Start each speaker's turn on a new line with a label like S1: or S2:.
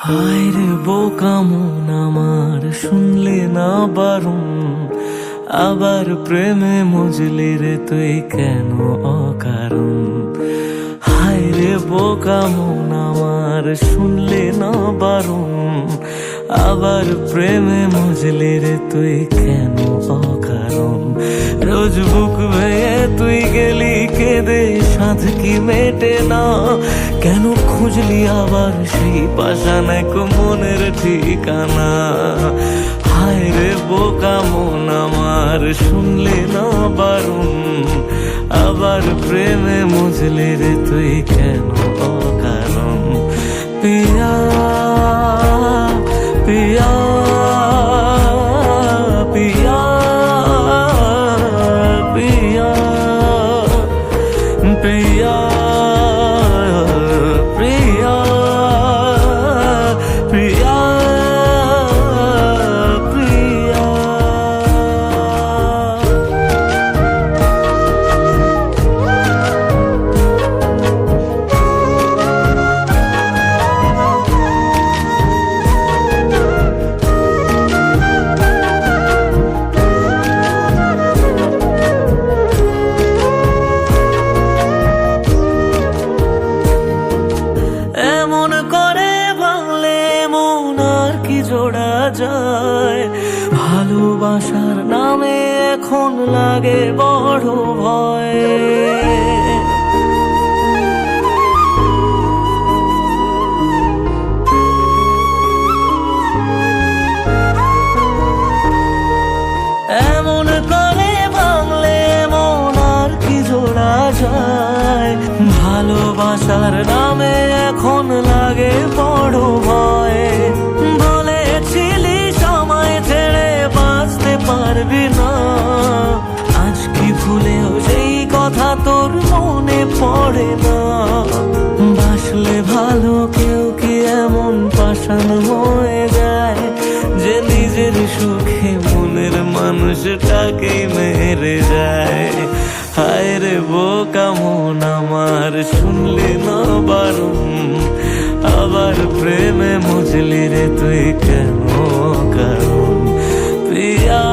S1: হায় রে বোকা মন আমার, শুনলে না বারণ, আবার প্রেমে মজলি রে তুই কেন অকারণ। হায় রে বোকা মন আমার, শুনলে না বারণ, আবার প্রেমে মজলি রে তুই কেন অকারণ। রোজ বুক ভেঙে তুই গেলি কেঁদে, সাধ কি মেটে না, কেন খুঁজলি আবার সেই পাষাণ এক মনের ঠিকানা। হায় রে বোকা মন আমার, শুনলে না বারণ, আবার প্রেমে মজলি রে তুই কেন অকারণ। পিয়া পিয়া পিয়া পিয়া পিয়া প্রিয়া প্রিয়া প্রিয়া। এমন করে ভাঙলে মন আর কি জোড়া যায়, ভালোবাসার নামে এখন লাগে বড় ভয়। এমন করে ভাঙলে মন আর কি জোড়া যায়, ভালোবাসার নামে এখন লাগে বড় ভয়। বলেছিলি সময় ছেড়ে বাঁচতে পারবি না, আজ কি ভুলেও সেই কথা তোর মনে পড়ে না। বাসলে ভালো কেউ কি এমন পাষাণ হয়ে যায়, যে নিজের সুখে মনের মানুষটাকেই মেরে যায়। হায় রে বোকা মন আমার, শুনলি না বারণ, আবার প্রেমে মজলি রে তুই কেন কারণ। পিয়া